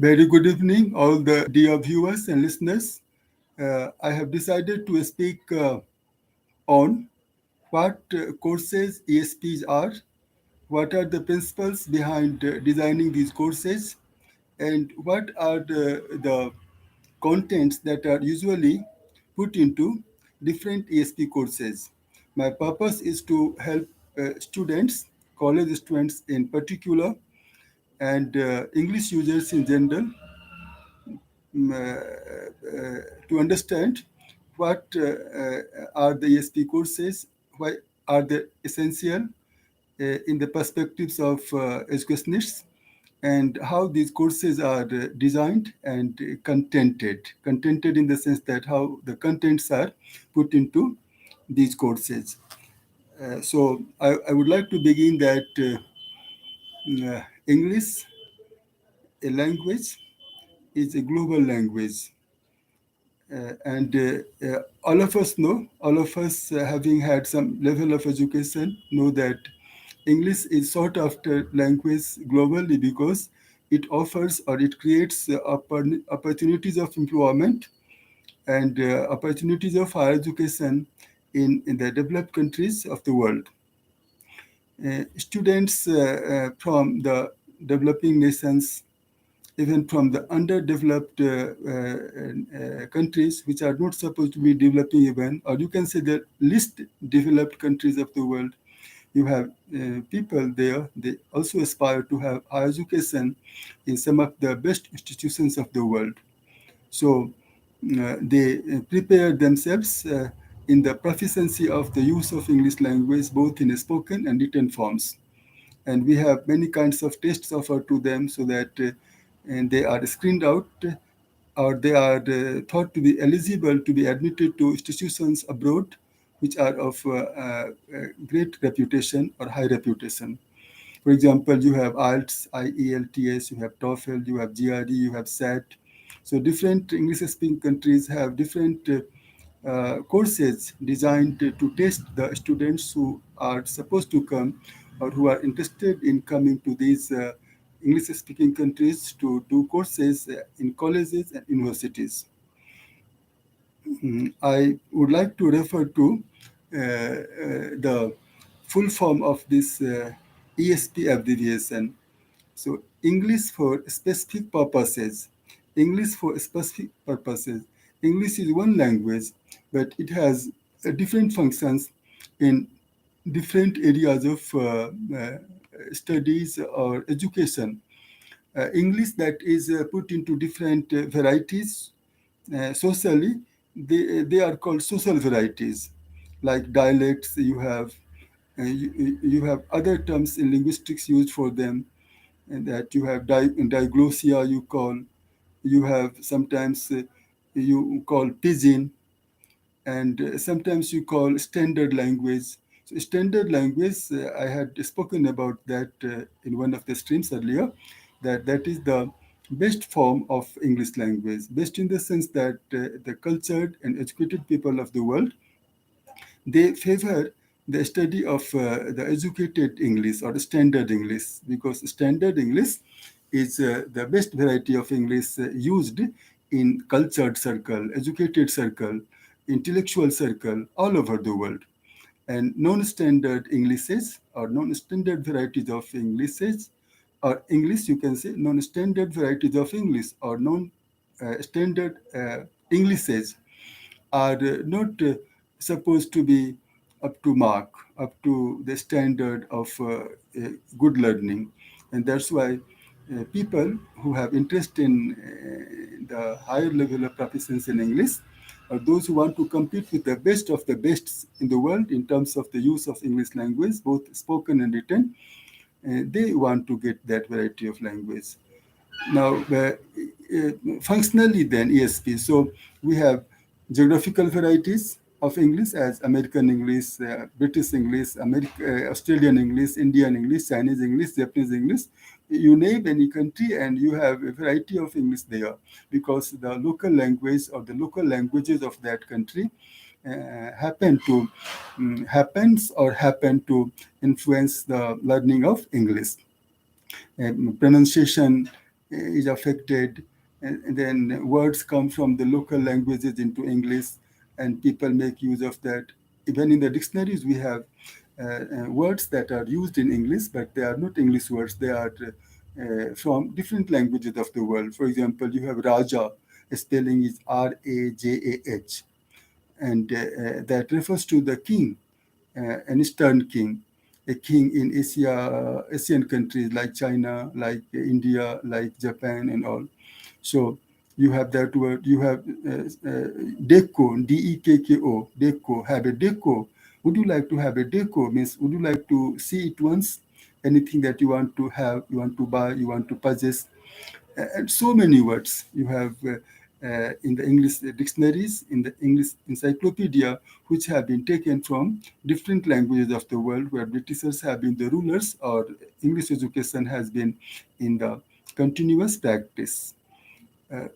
Very good evening, all the dear viewers and listeners. I have decided to speak on what courses ESPs are, what are the principles behind designing these courses, and what are the contents that are usually put into different ESP courses. My purpose is to help students, college students in particular, and English users in general to understand what are the ESP courses, why are they essential in the perspectives of educationists, and how these courses are designed and contented. Contented in the sense that how the contents are put into these courses. So I would like to begin that English, a language, is a global language. And all of us know, all of us having had some level of education, know that English is sought after language globally because it offers or it creates opportunities of employment and opportunities of higher education in the developed countries of the world. Students from the developing nations, even from the underdeveloped countries, which are not supposed to be developing even, or you can say the least developed countries of the world, you have people there, they also aspire to have higher education in some of the best institutions of the world. So they prepare themselves in the proficiency of the use of English language, both in spoken and written forms. And we have many kinds of tests offered to them so that and they are screened out or they are thought to be eligible to be admitted to institutions abroad which are of great reputation or high reputation. For example, you have IELTS, IELTS, you have TOEFL, you have GRE, you have SAT. So different English-speaking countries have different courses designed to test the students who are supposed to come or who are interested in coming to these English-speaking countries to do courses in colleges and universities. I would like to refer to the full form of this ESP abbreviation. So English for specific purposes. English for specific purposes. English is one language, but it has different functions in different areas of studies or education. English that is put into different varieties socially, they are called social varieties. Like dialects, you have other terms in linguistics used for them, and that you have diglossia, you have sometimes you call pidgin, and sometimes you call standard language. So standard language, I had spoken about that in one of the streams earlier, that is the best form of English language, best in the sense that the cultured and educated people of the world, they favor the study of the educated English or the standard English, because standard English is the best variety of English used in cultured circle, educated circle, intellectual circle all over the world. And non-standard Englishes or non-standard varieties of Englishes, or English, you can say non-standard varieties of English or non-standard Englishes are not supposed to be up to mark, up to the standard of good learning. And that's why people who have interest in the higher level of proficiency in English, or those who want to compete with the best of the best in the world in terms of the use of English language, both spoken and written, they want to get that variety of language. Now, functionally then, ESP. So we have geographical varieties of English as American English, British English, Australian English, Indian English, Chinese English, Japanese English. You name any country and you have a variety of English there, because the local language or the local languages of that country happen to influence the learning of English. Pronunciation is affected, and then words come from the local languages into English, and people make use of that. Even in the dictionaries, we have words that are used in English, but they are not English words. They are from different languages of the world. For example, you have Raja, spelling is Rajah, and that refers to the king, an Eastern king, a king in Asian countries like China, like India, like Japan, and all. So you have that word. You have deco, Dekko, deco. Have a deco. Would you like to have a deco? Means would you like to see it once? Anything that you want to have, you want to buy, you want to purchase, and so many words you have in the English dictionaries, in the English encyclopedia, which have been taken from different languages of the world where Britishers have been the rulers, or English education has been in the continuous practice. Uh,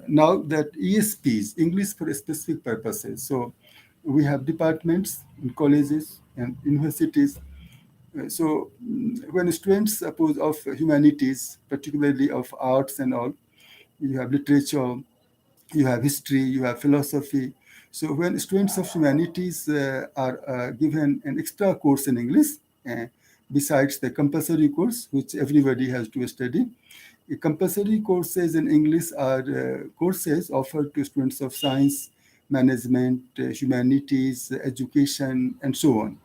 Now that ESPs, English for specific purposes, so we have departments in colleges and universities. When students, suppose of humanities, particularly of arts and all, you have literature, you have history, you have philosophy. So when students of humanities are given an extra course in English, uh, besides the compulsory course, which everybody has to study, compulsory courses in English are courses offered to students of science, management, humanities, education, and so on.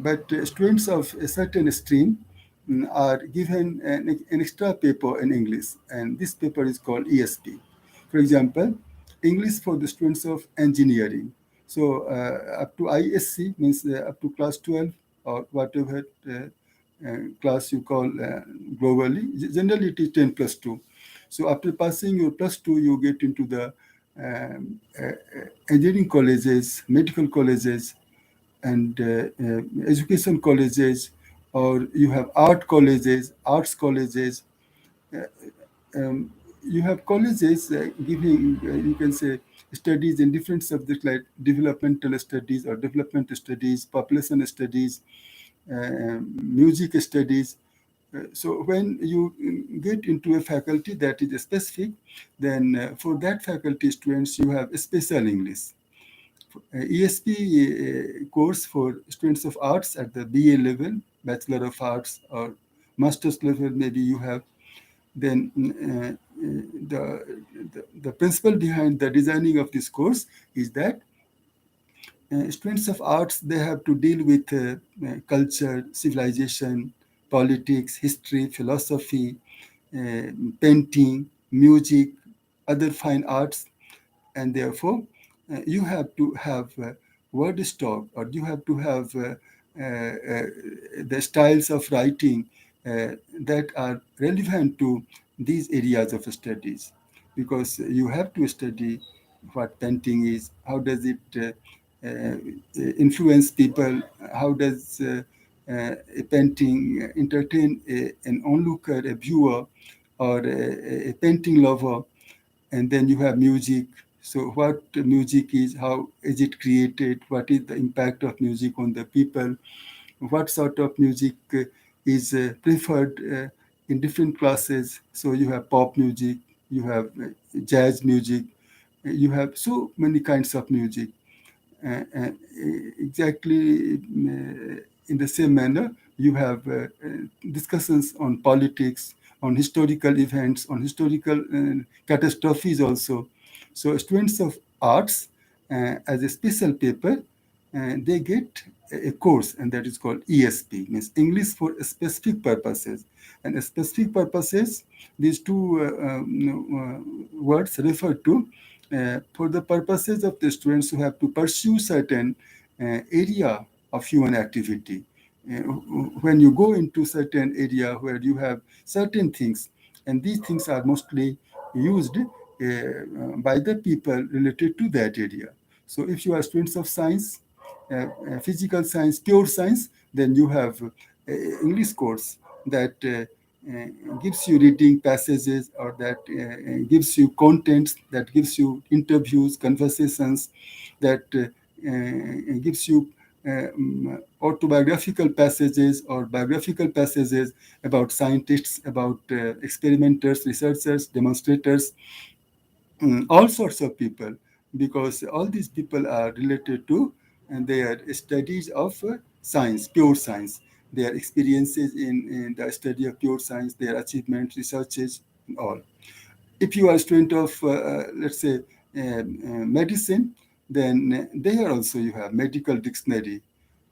But students of a certain stream are given an extra paper in English, and this paper is called ESP. For example, English for the students of engineering. So up to ISC means up to class 12 or whatever class you call globally. Generally, it is 10 plus 2. So after passing your plus 2, you get into the engineering colleges, medical colleges, and education colleges, or you have art colleges, arts colleges. Uh, um, you have colleges giving, you can say, studies in different subjects like developmental studies or development studies, population studies, music studies. So when you get into a faculty that is specific, then for that faculty students, you have special English. ESP course for students of arts at the BA level, Bachelor of Arts, or master's level, maybe you have. Then the, the principle behind the designing of this course is that students of arts, they have to deal with culture, civilization, politics, history, philosophy, uh, painting, music, other fine arts, and therefore you have to have word stock, or you have to have the styles of writing that are relevant to these areas of studies, because you have to study what painting is, how does it influence people, how does a painting entertain an onlooker, a viewer, or a painting lover. And then you have music. So what music is, how is it created, what is the impact of music on the people, what sort of music is preferred in different classes. So you have pop music, you have jazz music, you have so many kinds of music. Exactly in the same manner, you have discussions on politics, on historical events, on historical catastrophes also. So students of arts, as a special paper, they get a course, and that is called ESP, means English for specific purposes. And specific purposes, these two words refer to for the purposes of the students who have to pursue certain area of human activity. Uh, when you go into certain area where you have certain things, and these things are mostly used by the people related to that area. So if you are students of science, physical science, pure science, then you have English course that gives you reading passages, or that gives you contents, that gives you interviews, conversations, that gives you autobiographical passages or biographical passages about scientists, about experimenters, researchers, demonstrators, all sorts of people, because all these people are related to their studies of science, pure science, their experiences in the study of pure science, their achievements, researches, and all. If you are a student of, let's say, medicine, then there also you have medical dictionary,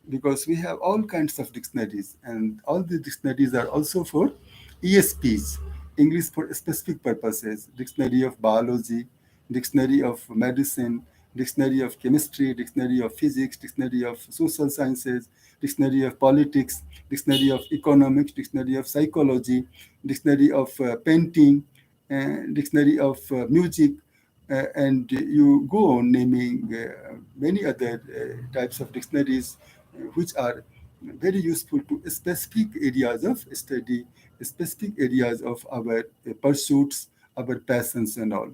because we have all kinds of dictionaries, and all the dictionaries are also for ESPs, English for specific purposes, dictionary of biology, dictionary of medicine, dictionary of chemistry, dictionary of physics, dictionary of social sciences, dictionary of politics, dictionary of economics, dictionary of psychology, dictionary of painting, dictionary of music, and you go on naming many other types of dictionaries which are very useful to specific areas of study, specific areas of our pursuits, our passions, and all.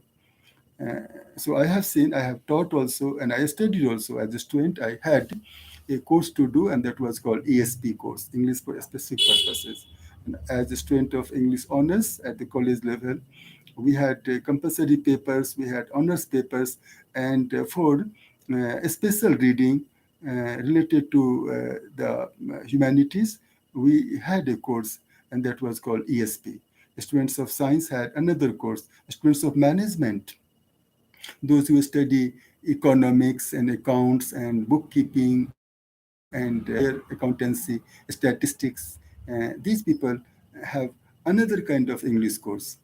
Uh, so I have seen, I have taught also, and I studied also as a student. I had a course to do, and that was called ESP course, English for specific purposes. And as a student of English honors at the college level, we had compulsory papers, we had honors papers, and for special reading related to the humanities, we had a course, and that was called ESP. Students of science had another course. Students of management, those who study economics and accounts and bookkeeping and accountancy, statistics, these people have another kind of English course.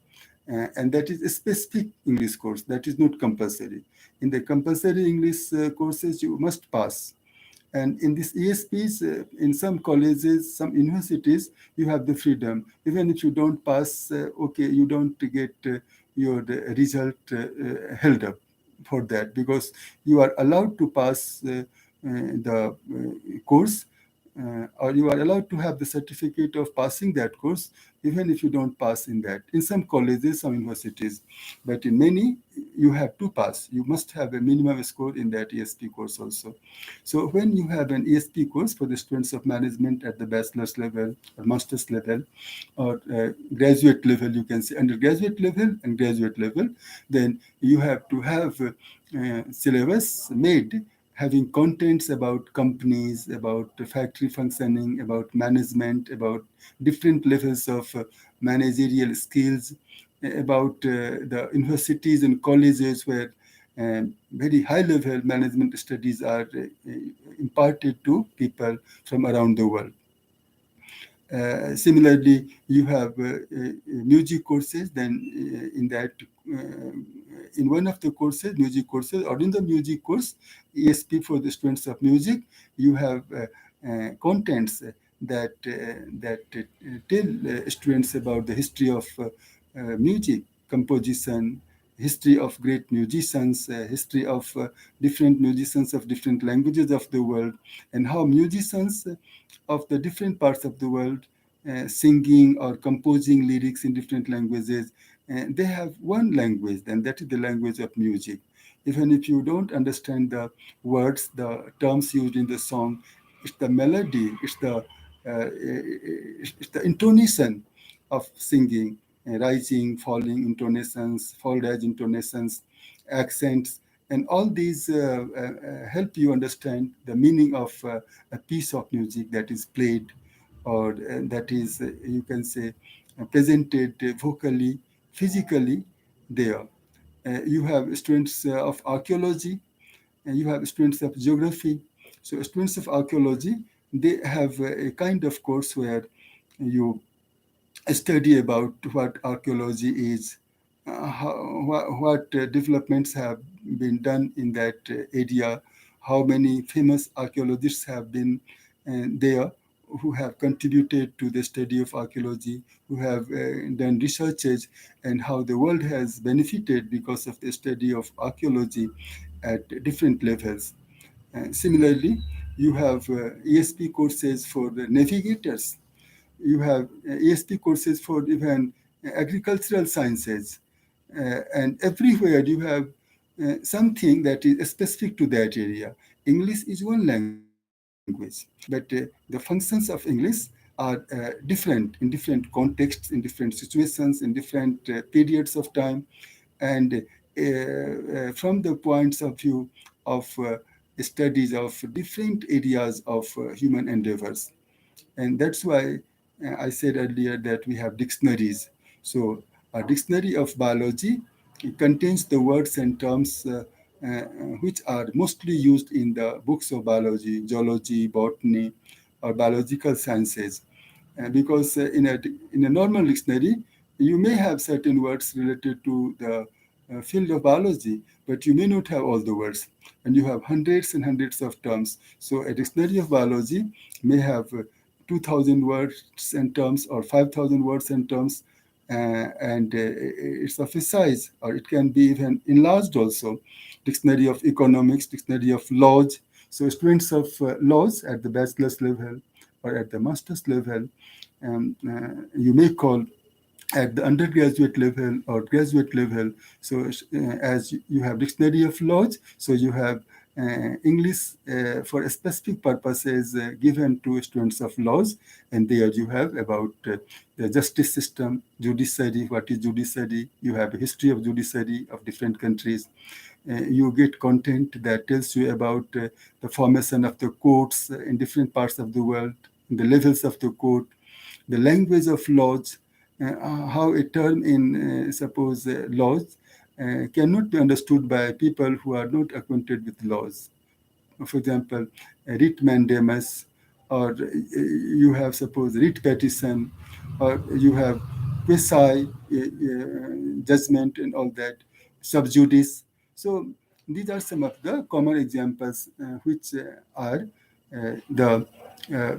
And that is a specific English course that is not compulsory. In the compulsory English courses, you must pass. And in these ESPs, in some colleges, some universities, you have the freedom. Even if you don't pass, okay, you don't get your result held up for that, because you are allowed to pass the course, or you are allowed to have the certificate of passing that course, even if you don't pass in that. In some colleges, some universities, but in many, you have to pass. You must have a minimum score in that ESP course also. So when you have an ESP course for the students of management at the bachelor's level or master's level or graduate level, you can say undergraduate level and graduate level, then you have to have syllabus made having contents about companies, about the factory functioning, about management, about different levels of managerial skills, about the universities and colleges where very high level management studies are imparted to people from around the world. Similarly, you have music courses. Then in that, in one of the courses, music courses, or in the music course, ESP for the students of music, you have contents that tell students about the history of music composition, history of great musicians, history of different musicians of different languages of the world, and how musicians of the different parts of the world singing or composing lyrics in different languages. They have one language, and that is the language of music. Even if you don't understand the words, the terms used in the song, it's the melody, it's the intonation of singing, rising, falling intonations, fall rise intonations, accents, and all these help you understand the meaning of a piece of music that is played, or that is, you can say, presented vocally, physically there. You have students of archaeology, and you have students of geography. So students of archaeology, they have a kind of course where you study about what archaeology is, what developments have been done in that area, how many famous archaeologists have been there who have contributed to the study of archaeology, who have done researches, and how the world has benefited because of the study of archaeology at different levels. Similarly, you have ESP courses for the navigators, you have ESP courses for even agricultural sciences, and everywhere you have something that is specific to that area. English is one language, language. But the functions of English are different in different contexts, in different situations, in different periods of time, and from the points of view of studies of different areas of human endeavors. And that's why I said earlier that we have dictionaries. So a dictionary of biology contains the words and terms which are mostly used in the books of biology, zoology, botany, or biological sciences. Because in a normal dictionary, you may have certain words related to the field of biology, but you may not have all the words, and you have hundreds and hundreds of terms. So a dictionary of biology may have 2,000 words and terms or 5,000 words and terms, and it's of a size, or it can be even enlarged also. Dictionary of economics, dictionary of laws. So students of laws at the bachelor's level or at the master's level, you may call at the undergraduate level or graduate level. So as you have dictionary of laws, so you have English for specific purposes given to students of laws, and there you have about the justice system, judiciary, what is judiciary, you have a history of judiciary of different countries. You get content that tells you about the formation of the courts in different parts of the world, the levels of the court, the language of laws, how a term in, suppose, laws cannot be understood by people who are not acquainted with laws. For example, writ mandamus, or you have, suppose, writ petition, or you have quasi judgment and all that, sub judice. So these are some of the common examples which are the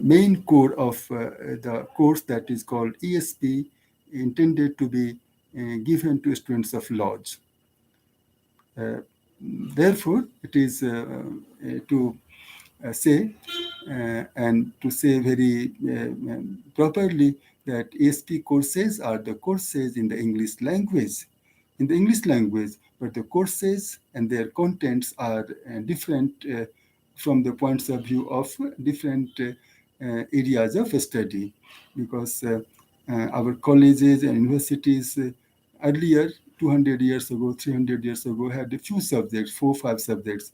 main core of the course that is called ESP, intended to be given to students of laws. Uh, Therefore, it is to say and to say very properly that ESP courses are the courses in the English language. In the English language, but the courses and their contents are different from the points of view of different areas of study, because our colleges and universities earlier, 200 years ago, 300 years ago, had a few subjects, 4 or 5 subjects.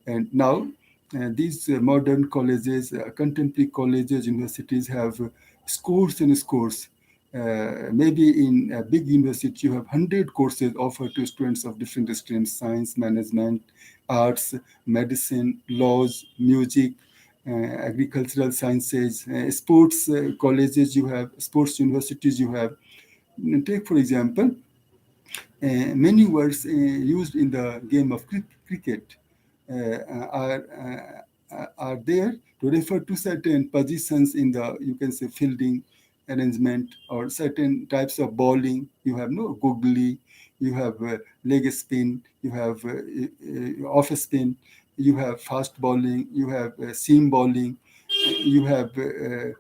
And now these modern colleges, contemporary colleges, universities have scores and scores. Maybe in a big university, you have 100 courses offered to students of different streams: science, management, arts, medicine, laws, music, agricultural sciences, sports colleges you have, sports universities you have. Take, for example, many words used in the game of cricket are there to refer to certain positions in the, you can say, fielding arrangement, or certain types of bowling. You have no googly, you have leg spin, you have off spin, you have fast bowling, you have seam bowling, you have flick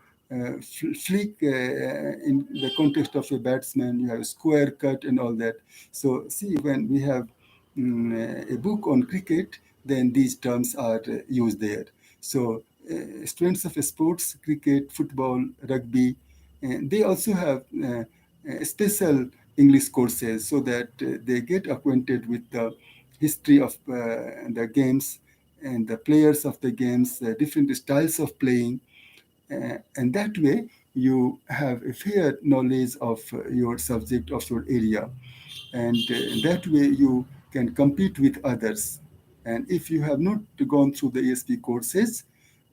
in the context of a batsman, you have square cut and all that. So see, when we have a book on cricket, then these terms are used there. So students of sports, cricket, football, rugby, they also have special English courses, so that they get acquainted with the history of the games and the players of the games, different styles of playing, and that way you have a fair knowledge of your subject, of your area, and that way you can compete with others. And if you have not gone through the ESP courses,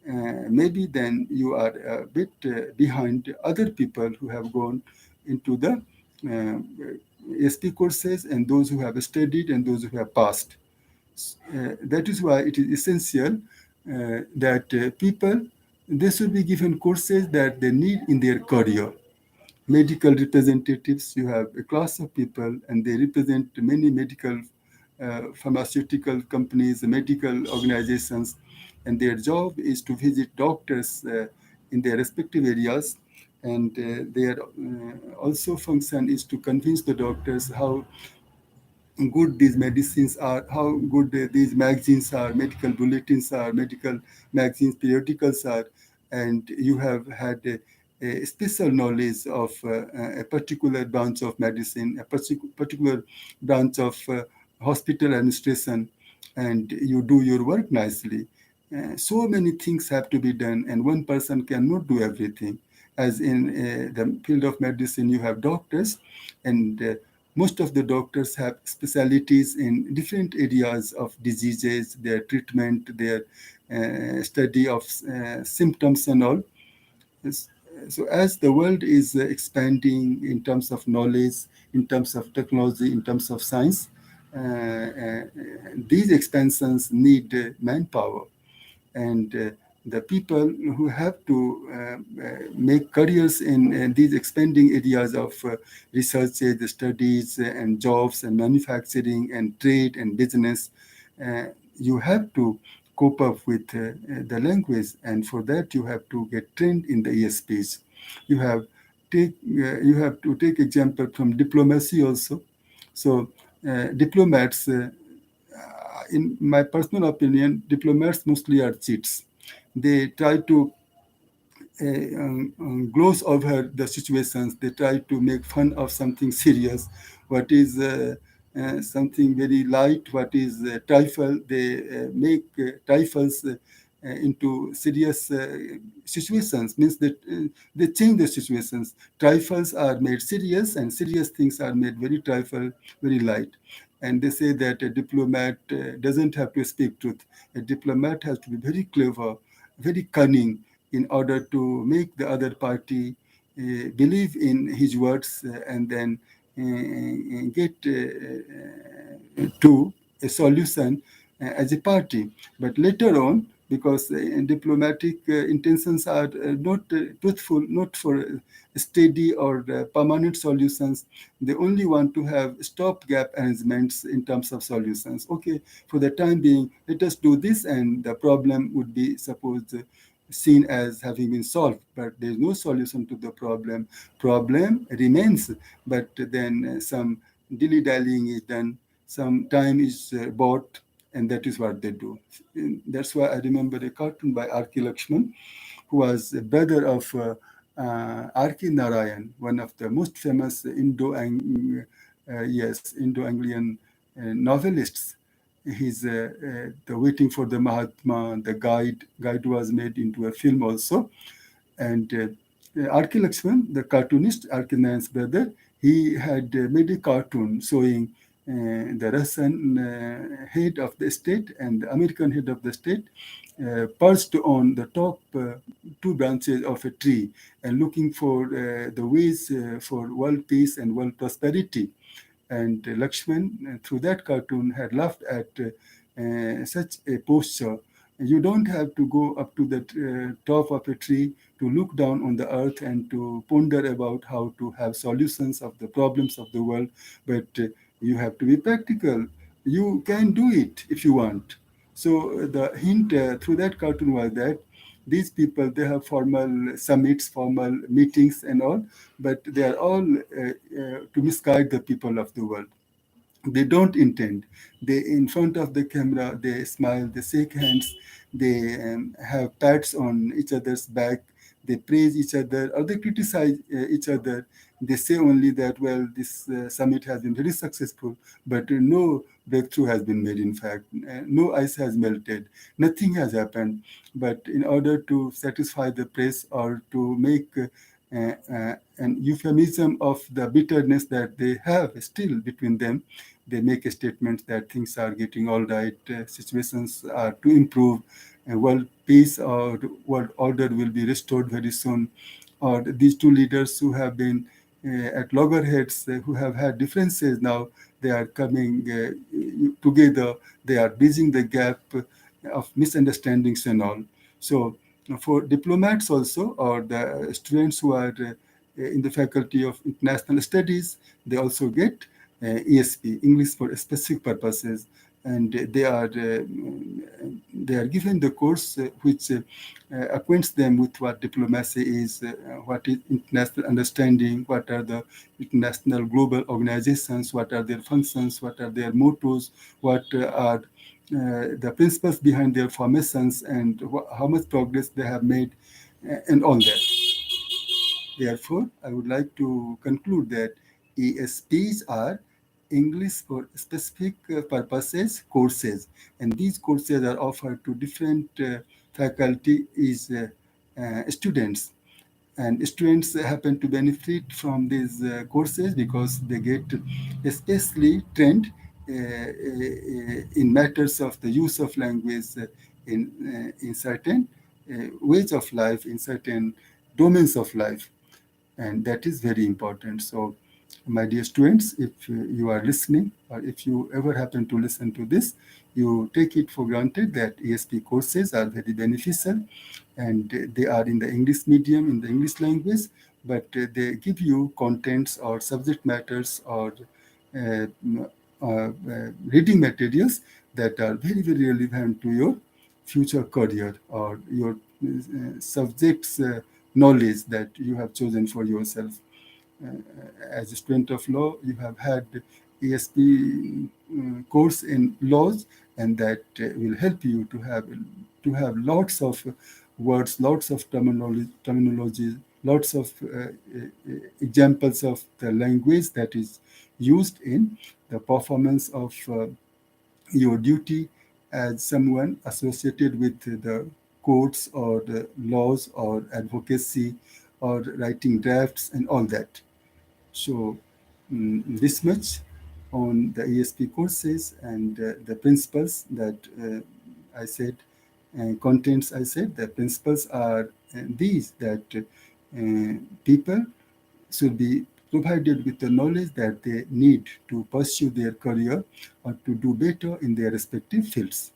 maybe then you are a bit behind other people who have gone into the ESP courses, and those who have studied and those who have passed. That is why it is essential that people, they should be given courses that they need in their career. Medical representatives, you have a class of people and they represent many medical pharmaceutical companies, medical organizations, and their job is to visit doctors in their respective areas, and their also function is to convince the doctors how good these medicines are, how good these magazines are, medical bulletins are, medical magazines, periodicals are, and you have had a special knowledge of a particular branch of medicine, a particular branch of hospital administration, and you do your work nicely. So many things have to be done, and one person cannot do everything. As in the field of medicine, you have doctors, and most of the doctors have specialities in different areas of diseases, their treatment, their study of symptoms and all. Yes. So as the world is expanding in terms of knowledge, in terms of technology, in terms of science, these expansions need manpower, and the people who have to make careers in these expanding areas of research, the studies, and jobs, and manufacturing, and trade, and business, uh, you have to cope up with the language, and for that you have to get trained in the ESPs. You have you have to take example from diplomacy also. So diplomats, in my personal opinion, diplomats mostly are cheats. They try to gloss over the situations. They try to make fun of something serious, what is something very light, what is trifle. They make trifles into serious situations. Means that they change the situations. Trifles are made serious, and serious things are made very trifle, very light. And they say that a diplomat doesn't have to speak truth. A diplomat has to be very clever, very cunning, in order to make the other party believe in his words, and then get to a solution as a party. But later on, because diplomatic intentions are not truthful, not for steady or permanent solutions, they only want to have stopgap arrangements in terms of solutions. Okay, for the time being, let us do this, and the problem would be supposed seen as having been solved, but there is no solution to the problem. Problem remains, but then some dilly-dallying is done, some time is bought, and that is what they do. And that's why I remember a cartoon by R.K. Lakshman, who was a brother of R.K. Narayan, one of the most famous Indo-Anglian novelists. He's the Waiting for the Mahatma, the Guide was made into a film also. And R.K. Lakshman, the cartoonist, R.K. Narayan's brother, he had made a cartoon showing the Russian head of the state and the American head of the state perched on the top two branches of a tree and looking for the ways for world peace and world prosperity. And Lakshman, through that cartoon, had laughed at such a posture. You don't have to go up to the top of a tree to look down on the earth and to ponder about how to have solutions of the problems of the world, but you have to be practical. You can do it if you want. So the hint through that cartoon was that these people, they have formal summits, formal meetings and all, but they are all to misguide the people of the world. They don't intend. They, in front of the camera, they smile, they shake hands, they have pats on each other's back, they praise each other, or they criticize each other. They say only that, well, this summit has been very successful, but no breakthrough has been made. In fact, no ice has melted, nothing has happened. But in order to satisfy the press or to make an euphemism of the bitterness that they have still between them, they make a statement that things are getting all right, situations are to improve, world peace or world order will be restored very soon. Or these two leaders who have been at loggerheads, who have had differences, now they are coming together, they are bridging the gap of misunderstandings and all. So for diplomats also, or the students who are in the faculty of international studies, they also get ESP, English for specific purposes. and they are given the course which acquaints them with what diplomacy is, what is international understanding, what are the international global organizations, what are their functions, what are their mottos, what are the principles behind their formations, and how much progress they have made, and all that. Therefore, I would like to conclude that ESPs are English for specific purposes courses, and these courses are offered to different faculties, students, and students happen to benefit from these courses because they get especially trained in matters of the use of language in certain ways of life, in certain domains of life, and that is very important. So, my dear students, if you are listening, or if you ever happen to listen to this, you take it for granted that ESP courses are very beneficial, and they are in the English medium, in the English language, but they give you contents or subject matters or uh, reading materials that are very, very relevant to your future career or your subjects knowledge that you have chosen for yourself. As a student of law, you have had ESP course in laws, and that will help you to have lots of words, lots of terminology, lots of examples of the language that is used in the performance of your duty as someone associated with the courts or the laws or advocacy or writing drafts and all that. So, this much on the ESP courses and the principles that I said, contents I said. The principles are these, that people should be provided with the knowledge that they need to pursue their career or to do better in their respective fields.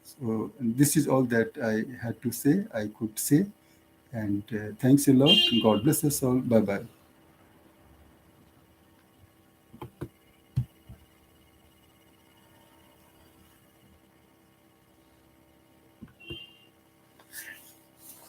So, this is all that I had to say, I could say. And thanks a lot. God bless us all. Bye bye.